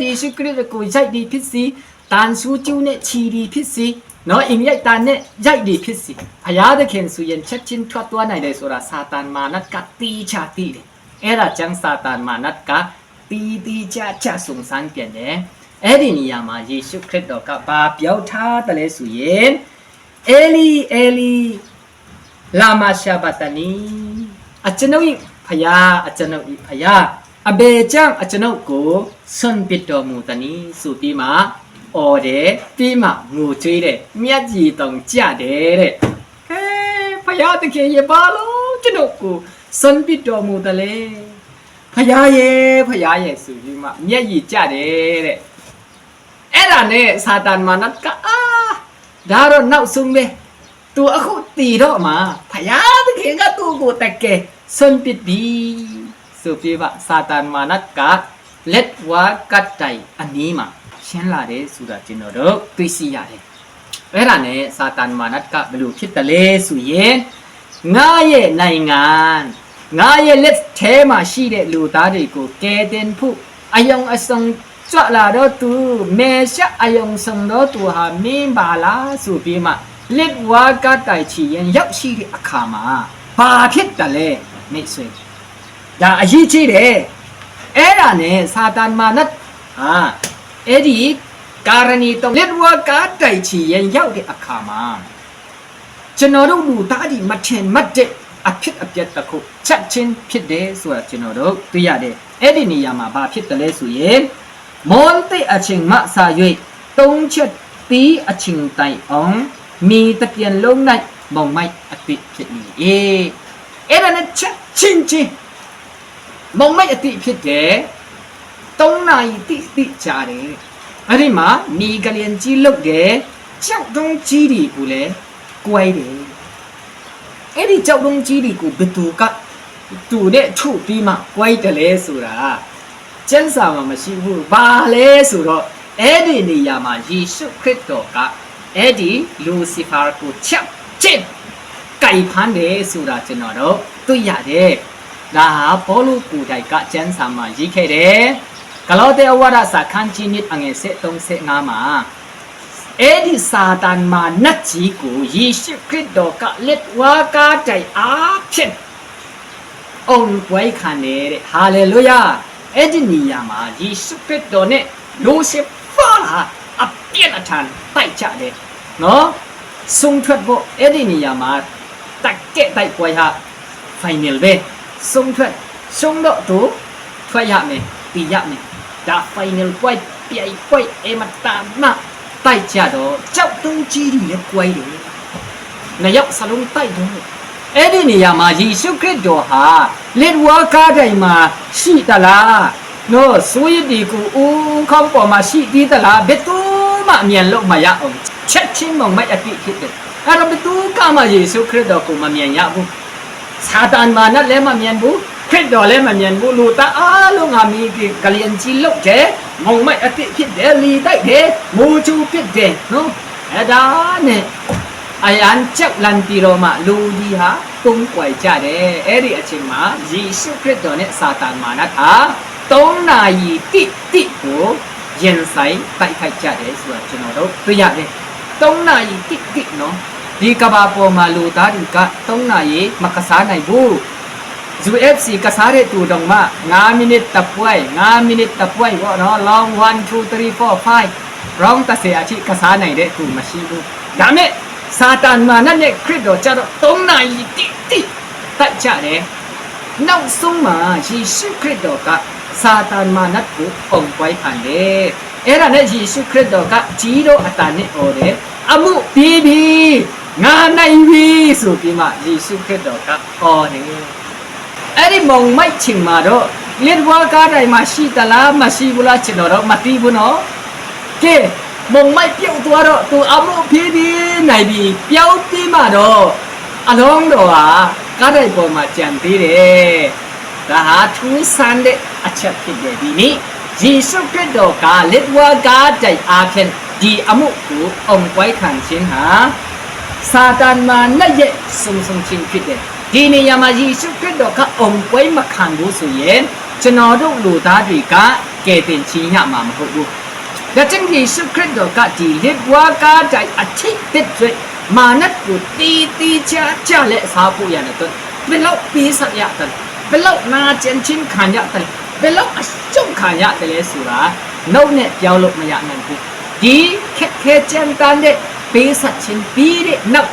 ယေရှုခရစ်ကိုရိုက်ဒီဖြစ်စီတန်ဆူကျူးနဲ့ချီဒီဖြစ်စီနော်အင်ရိုက်တန်နဲ့ရိုက်ဒီဖြစ်စီဖယားသခင်ဆိုရင်ချက်ချင်းထွက်သွားနိုင်တယ်ဆိုတာစာတန်မာနတ်ကတီးချတီးတယ်အဲ့ဒါကြောင့်စာတန်မာနတ်ကတီးချစုံစမ်းပြန်တယ်အဲ့ဒီနေရာမှာယေရှုခရစ်တော်ကဘာပြောထားတယ်လဲဆိုရင်အေလီလာမာရှာဘတနီအကျွန်ုပ်พยาอาจารย์พยาอเบจังอาจารย์กูส่วนปิดตัวมูตานีสุปีมาโอเดปีมางูจุยเดเมียจีตองจ่าเดเดเฮ้พยาตะเคียบาโลอาจารย์กูส่วนปิดตัวมูตะเลพยาเยสุปีมาเมียจีจ่าเดเดเอ็ดอันเนี่ยซาตานมานัดกะดาโรนักซุ่มเบตัวအခုตีတော့มาพยาตะเคียก็ตัวกูแต่เกส่วนปิดดีสุปีบะซาตานมานัดกะเล็ดวากัดใจอันนี้มาရှင်းလာတယ်ဆိုတာကျွန်တော်တို့သိရှိရတယ်အဲ့ဒါနဲ့ซาตานมานัดကဘယ်လိုဖြစ်တယ်လဲဆိုရင်ငါရဲ့နိုင်ငံငါရဲ့လက်ထဲမှာရှိတဲ့လူသားတွေကိုကယ်တင်ဖို့အယုံအစုံကြွလာတော့သူမေရှအယုံစုံတော့သူဟာမင်းပါလားဆိုပြီးမှလက်ဝါကတိုင်ချီရင်ရောက်ရှိတဲ့အခါမှာဘာဖြစ်တယ်လဲမိတ်ဆွေဒါအရေးကြီးတယ်အဲ့ဒါနဲ့ซาตานมานัดဟာအဲ့ဒီကာရဏီတော့လက်ဝါကတိုင်ချီရင်ရောက်တဲ့အခါမှာကျွန်တော်တို့လူသားဒီမထင်မှတ်တဲ့အဖြစ်အပျက်တစ်ခုချက်ချင်းဖြစ်တယ်ဆိုတာကျွန်တော်တို့သိရတယ်အဲ့ဒီနေရာမှာဘာဖြစ်တယ်လဲဆိုရင်မောတိအချင်းမဆာ၍သုံးချက်တီးအချင်းတိုင်အောင်มีตะเกียนลงในมองไม่อติผิดนี่เอ็นั่นชัดชินชิมองไม่อติผิดเดตรงไหนติจาเดอันนี้มามีกะเลียนจีลุกเดเจ้าตรงจีดีกูเลยกวยเดအဲ့ဒီကြောက်တုံးကြီးတွေကိုဘသူကသူနဲ့ထုတ်ပြီးမှကွိုက်တယ်လဲဆိုတာကျမ်းစာမှာမရှိဘူးဘာလဲဆိုတော့အဲ့ဒီနေရာမှာယေရှုခရစ်တော်ကအဲ့ဒီလူစီဖာကိုချက်ချစ်ไก่พันတယ်ဆိုတာကျွန်တော်တို့တွေ့ရတယ်ဒါဟာဘောလူကိုတိုက်ကကျမ်းစာမှာရေးခဲ့တယ်ဂလောသဲဩဝါဒစာခန်းကြီး1အငယ်35မှာအဲ့ဒီစာတန်မှာနတ်ကြီးကိုယေရှုခရစ်တော်ကလက်ဝါးကားတိုင်အားဖြင့်အုံပွိုင်းခံနေတဲ့ဟာလေလုယာအဲ့ဒီနေရာမှာယေရှုခရစ်တော်နဲ့လူစီဖာအပြည့်အထန်တိုက်ကြတယ်နော်ဆုံးထွက်ဖို့အဲ့ဒီနေရာမှာတက်တဲ့တိုက်ပွဲဟာ final ပဲဆုံးတော့သူထွက်ရမယ်တီးရမယ်ဒါ final ပွဲပြိုင်ပွဲအမတန်မှတိုက်ကြတော့ကြောက်တုံးကြီးတွေလည်းကွဲတယ်နှစ်ယောက်စလုံးတိုက်တော့အဲ့ဒီနေရာမှာယေရှုခရစ်တော်ဟာလက်ဝါးကားတိုင်မှာရှိသလားနော်ဆိုရဒီကိုဦးခေါင်းပေါ်မှာရှိသေးသလားဘယ်သူမှအမြန်လို့မရအောင်ချက်ချင်းမမအတိဖြစ်တယ်အဲ့တော့ဘယ်သူကမှယေရှုခရစ်တော်ကိုမမြန်ရဘူးစာတန်မာနလည်းမမြန်ဘူးခရစ်တော်လည်းမမြန်ဘူးလူသားအားလုံးဟာမိကလျင်ကြီးလို့တဲ့မုံမိုက်အတိဖြစ်တယ်လီတိုက်တယ်မူချူဖြစ်တယ်နော်အဲ့ဒါနဲ့အယံချက်လန်တီရောမှာလူကြီးဟာတုံးကွယ်ကြတယ်အဲ့ဒီအချိန်မှာယေရှုခရစ်တော်နဲ့စာတန်မာနဟာ3နာရီတိကို ရင်ဆိုင်တိုက်ခိုက်ကြတယ်ဆိုတာကျွန်တော်တို့တွေ့ရတယ်3နာရီတိနော်ဒီကဘာပေါ်မှာလူသားတွေက3နာရီမကစားနိုင်ဘူး UFC ကစားတဲ့သူတောင်မှ9မိနစ်တပ်ပွဲ9မိနစ်တပ်ပွဲပေါ့နော် long 1 2 3 4 5 round တစ်ဆယ်အထိကစားနိုင်တဲ့သူမရှိဘူးဒါမဲ့စာတန်မာနနဲ့ခရစ်တော်ကြတော့3နာရီတိတိုက်ကြတယ်နောက်ဆုံးမှာယေရှုခရစ်တော်ကစာတန်မာနကိုပုံပွိုင်းခံတယ်အဲ့ဒါနဲ့ယေရှုခရစ်တော်ကကြီးတော်အတန်နဲ့ဟောတယ်အမှုပြီးပြီငါနိုင်ပြီဆိုပြီးမှယေရှုခရစ်တော်ကဟောတယ်အဲ့ဒီမုံမိုက်ချင်မှာတော့လက်ဝါးကားတိုင်းမှာရှိသလားမရှိဘူးလားကျွန်တော်တော့မသိဘူးနော်ကဲမုံမိုက်ပြုတ်သွားတော့သူအမှုပြီးပြီနိုင်ပြီပြောင်းပြီးမှတော့အလုံးတော်ဟာကားတိုင်းပေါ်မှာကြံသေးတယ်ဒါဟာထူးဆန်းတဲ့အချက်ဖြစ်တယ်ဒီနေ့ယေရှုခရစ်တော်ကလက်ဝါးကားတိုင်းအားဖြင့်ဒီအမှုကိုအုံပွိုင်းခံခြင်းဟာစာတန်မှာနဲ့ရဲ့ဆုံချင်းဖြစ်တယ်ဒီနေရာမှာယေရှုခရစ်တော်ကအုံပွိုင်းမခံဘူးဆိုရင်ကျွန်တော်တို့လူသားတွေကကယ်တင်ခြင်းရမှာမဟုတ်ဘူးဒါကြောင့်ယေရှုခရစ်တော်ကဒီလက်ဝါးကားတိုင်းအထိတ်တဲ့မာနကိုတီချာလက်စားဖို့ရတယ်တော့ဘယ်လောက်ပေးစရတဲ့ဘယ်လောက်နာကျင်ချင်းခံရတယ်ဘယ်လောက်အရှုံးခံရတယ်လဲဆိုတာနှုတ်နဲ့ပြောလို့မရနိုင်ဘူးဒီခက်ခဲကြမ်းတမ်းတဲ့ပေးစချင်းပြီးတဲ့နောက်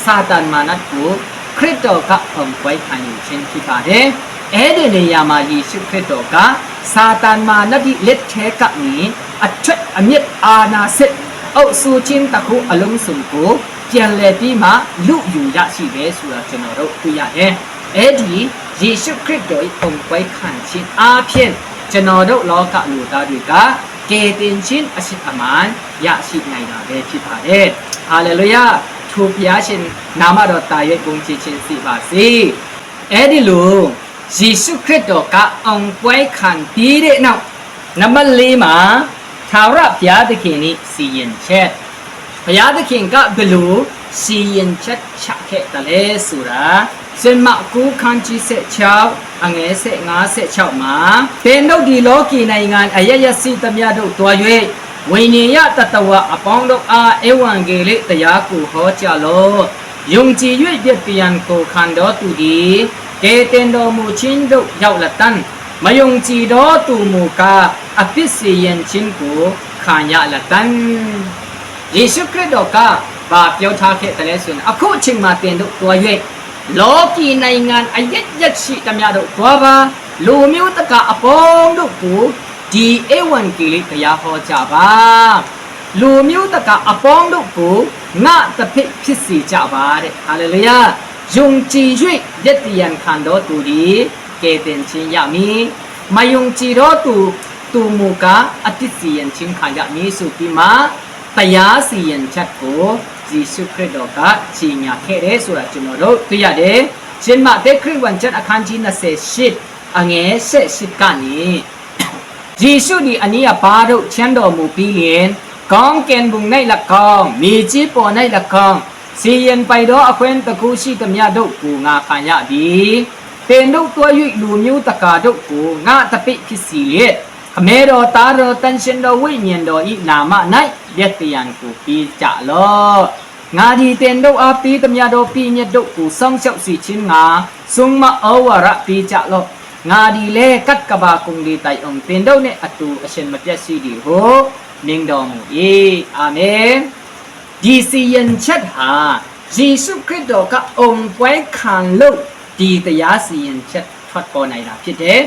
စာတန်မာနကိုခရစ်တော်ကပုံပွိုင်းခံယူခြင်းဖြစ်ပါတယ်အဲ့ဒီနေရာမှာယေရှုခရစ်တော်ကစာတန်မာနဒီလက်ထဲကနေအထက်အမြင့်အာနာစစ်အုပ်စုချင်းတခုအလုံးစုံကိုပြန်လည်ပြီးမှလူယူရရှိတယ်ဆိုတာကျွန်တော်တို့သိရတယ်အဲ့ဒီယေရှုခရစ်တော်ပုံပွိုင်းခံခြင်းအားဖြင့်ကျွန်တော်တို့လောကလူသားတွေကကယ်တင်ခြင်းအရှိအမှန်ရရှိနိုင်တာပဲဖြစ်ပါတယ်ဟာလေလုယာထိုဘုရားရှင်နာမတော်တာရဲ့ဂုဏ်ချီးခြင်းစီပါစေအဲ့ဒီလိုယေရှုခရစ်တော်ကအုံပွိုင်းခံပြီးတဲ့နောက်နံပါတ်4မှာသာရဘုရားသခင်ဤစီရင်ချက်ဘုရားသခင်ကဘယ်လိုစီရင်ချက်ချခဲ့တယ်လဲဆိုတာစင်မကူခန်းကြီး16အငယ်56မှာတင်တို့ဒီလောကီနိုင်ငံအရရစီသမျှတို့တွား၍ဝိညာဉ်ရတတဝအပေါင်းတို့အားဧဝံဂေလိတရားကိုဟောကြားလော့ယုံကြည်၍ပြည့်ပြန်ကိုခံတော်သူသည်ကဲတင်တော်မူခြင်းတို့ရောက်လက်တန်းမယုံကြည်တော်သူမူကားအပစ်စီရင်ခြင်းကိုခံရလက်တန်းယေရှုခရစ်တော်ကဘာပြောထားခဲ့တယ်လဲဆိုရင်အခုအချိန်မှာတင်တို့တွား၍လောကီနိုင်ငံအယက်ရက်ရှိသမျှတို့တွားပါလူမျိုးတကအပေါင်းတို့ကိုဒီဧဝံဂေလိတရားဟောကြားပါလူမျိုးတကအပေါင်းတို့ကိုငါတဖိတ်ဖြစ်စေကြပါတဲ့ဟာလေလုယာယုံကြည်၍ယက်တီယန်ခံတော်သူသည်ကယ်တင်ခြင်းရမည်မယုံကြည်တော်သူမူကားအတိစီရင်ခြင်းခံရမည်ဆိုပြီးမှတရားစီရင်ချက်ကိုယေရှုခရစ်တော်ကကြီးညာခဲ့တယ်ဆိုတာကျွန်တော်တို့သိရတယ်ရှင်မသက်ခရစ်ဝင်ချက်အခန်းကြီး28အငယ်78ကနေယေရှုဒီအနည်းဘာတို့ချမ်းတော်မူပြီးလျင်ကောင်းကင်ဘုံ၌၎င်းမြေကြီးပေါ်၌၎င်းစီရင်ပိုင်တော်အခွင့်တကူရှိသမျှတို့ကိုငါခံရသည်တင်တို့တွား၍လူမျိုးတကာတို့ကိုငါတပိဖြစ်စီလျက်အမေတော်သားတော်တန်ရှင်တော်ဝိညာဉ်တော်ဤနာမ၌လက်တယံကိုပြီးကြလော့ငါဒီတင်တို့အားပြီးသမျှတို့ပြီးမြတ်တို့ကိုစောင့်ရှောက်စီခြင်းငါစုံမဩဝါဒပြီးကြလော့ငါဒီလေကတ်ကဘာကုံဒီတိုင်အောင်တင်တို့နဲ့အတူအရှင်မပြတ်စီဒီဟောမြင်တော်မူ၏အာမင်ဒီစီရင်ချက်ဟာယေရှုခရစ်တော်ကအုံပွဲခံလို့ဒီတရားစီရင်ချက်ထွက်ပေါ်နိုင်တာဖြစ်တယ်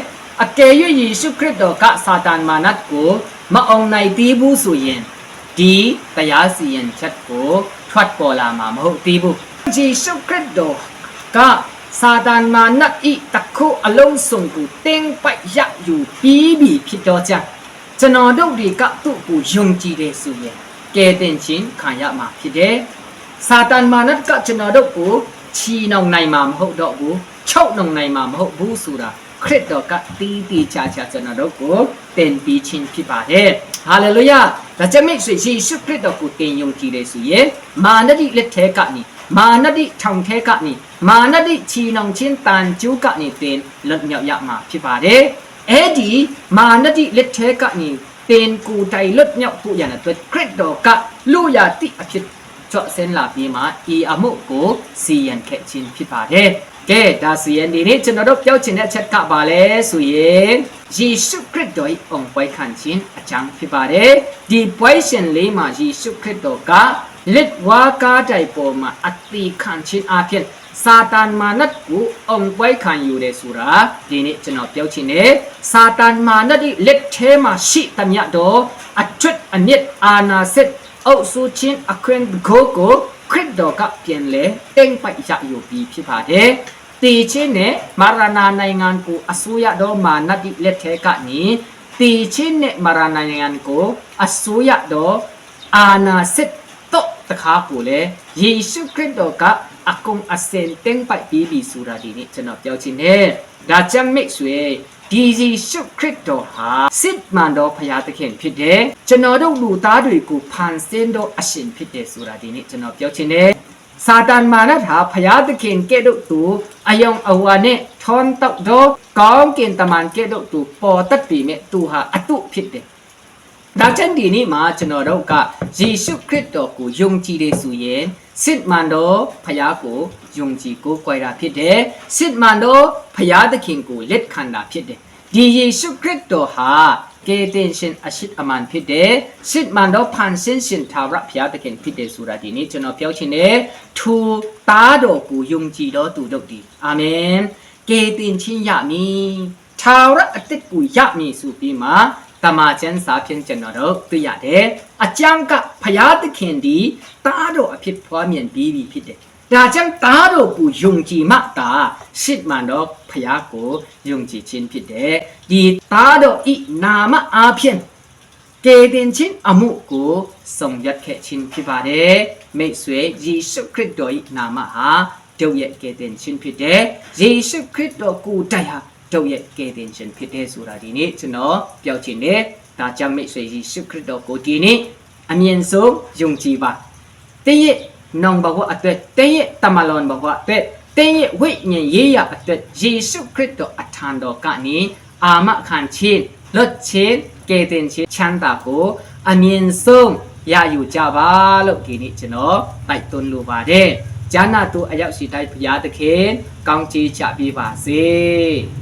အကယ်၍ယေရှုခရစ်တော်ကစာတန်မာနတ်ကိုမအောင်နိုင်သေးဘူးဆိုရင်ဒီတရားစီရင်ချက်ကိုထွက်ပေါ်လာမှာမဟုတ်သေးဘူးယေရှုခရစ်တော်ကစာတန်မာနတ်ဤတခုအလုံးစုံကိုတင်းပိုက်ရယူပြီးပြီဖြစ်တော့ကြောင့်ကျွန်တော်တို့တွေကသူ့ကိုယုံကြည်တယ်ဆိုရင်ကယ်တင်ခြင်းခံရမှာဖြစ်တယ်စာတန်မာနတ်ကကျွန်တော်တို့ကိုချီနှောင်နိုင်မှာမဟုတ်တော့ဘူးချုပ်နှောင်နိုင်မှာမဟုတ်ဘူးဆိုတာခရစ်တော်ကတီးချာကျွန်တော်တို့ကိုတင်ပြီးခြင်းဖြစ်ပါတယ်ဟာလေလုယာဒါကြောင့်ယေရှုခရစ်တော်ကိုတင်ယုံကြည်တယ်ဆိုရင်မာနတိလက်ထဲကနေမာနတိထောင်ထဲကနေမာနတိချီနှောင်ခြင်းတန်ကျိုးကနေတင်လွတ်မြောက်ရမှာဖြစ်ပါတယ်အဲ့ဒီမာနတိလက်ထဲကနေတ tên cụ tay lốt nhọc cụ nhà là tuyệt khuyết đồ cả lưu ya tị ở phía cho sen là bí mà y ở mộ cố xiên khẽ chín phía bà đê kê đa xiên đi nít chân nó đốc giáo trình đã chất cả bà lê xuyên Giêsu Christ đôi ông quay khăn chín ở trang phía bà đê đi quay xin lý mà Giêsu Christ đồ cả lít hóa cá đại bộ mà ắt tì khăn chín à phiền Satan mà nát cụ ông quay khăn yêu đề sura đi nít chân nó giáo trình nê Satan mà nát đi lít thế mà sĩ tâm nhạc đồ ắt chút anh nhất ana set Âu su chín à khuyên cố khuyết đồ các tiền lệ tên phải dạ yêu bí phía bà đê Tì chín nè marana này ngan cụ asuya do mà nát đi lết thế cả ní Tì chín nè marana này ngan cụ asuya do ana set to tất cả cụ lệ Giêsu Christ đồ các akong asen tên phải bí bí sura đi ní chân học giáo chín nè đã chăm mẹ suy Di Giêsu Christ đồ ha sit man do phaya tắc hiệnဖြစ်တယ်ကျွန်တော်တို့လူသားတွေကိုဖန်ဆင်းတော့အရှင်ဖြစ်တယ်ဆိုတာဒီနေ့ကျွန်တော်ပြောချင်တယ်စာတန်မာနဟာဖယားသခင်ကဲ့သို့သူအယုံအဝါနဲ့ထွန်းတောက်တော့ကောင်းကင်တမန်ကဲ့သို့သူပေါ်တတ်ပြီမြဲသူဟာအတုဖြစ်တယ်ဒါကြောင့်ဒီနေ့မှာကျွန်တော်တို့ကယေရှုခရစ်တော်ကိုယုံကြည်တယ်ဆိုရင်စစ်မှန်တော့ဖယားကိုယုံကြည်ကိုကြွယ်တာဖြစ်တယ်စစ်မှန်တော့ဖယားသခင်ကိုလက်ခံတာဖြစ်တယ်ဒီယေရှုခရစ်တော်ဟာကယ်တင်ရှင်အရှိအမှန်ဖြစ်တယ်စစ်မှန်တော့ဖန်ဆင်းရှင်သာရဖယားသခင်ဖြစ်တယ်ဆိုတာဒီနေ့ကျွန်တော်ပြောချင်တယ်သူသားတော်ကိုယုံကြည်တော်သူတို့ဒီအာမင်ကယ်တင်ခြင်းရမည်သာရအသက်ကိုရမည်ဆိုပြီးမှတမန်ကျမ်းစာဖြင့်ကျွန်တော်တို့တွေ့ရတယ်အကျမ်းကဖယားသခင်ဒီသားတော်အဖြစ်ဖွားမြင်ပြီးပြီဖြစ်တယ်ဒါကြောင့်သားတော်ကိုယုံကြည်မှတာစစ်မှန်တော့ဖယားကိုယုံကြည်ခြင်းဖြစ်တယ်ဒီသားတော်ဤနာမအားဖြင့်ကယ်တင်ခြင်းအမှုကိုဆောင်ရွက်ခဲ့ခြင်းဖြစ်ပါတယ်မိတ်ဆွေယေရှုခရစ်တော်ဤနာမဟာတို့ရဲ့ကယ်တင်ခြင်းဖြစ်တယ်ယေရှုခရစ်တော်ကိုတိုင်ဟာတို့ရဲ့ကယ်တင်ခြင်းဖြစ်တယ်ဆိုတာဒီနေ့ကျွန်တော်ပြောချင်တယ်ဒါကြောင့်မိတ်ဆွေယေရှုခရစ်တော်ကိုဒီနေ့အမြင့်ဆုံးယုံကြည်ပါတည့်ရဲ့နောင်ဘဝအတွက်တင်းရဲ့တမလွန်ဘဝအတွက်တင်းရဲ့ဝိညာဉ်ရေးရအတွက်ယေရှုခရစ်တော်အထံတော်ကနေအာမခံခြင်းလွတ်ခြင်းကယ်တင်ခြင်းချမ်းသာကိုအမြင့်ဆုံးရယူကြပါလို့ဒီနေ့ကျွန်တော်တိုက်တွန်းလိုပါတယ်။ဂျာနာတူအရောက်ရှိတိုင်းဘုရားသခင်ကောင်းချီးချပေးပါစေ။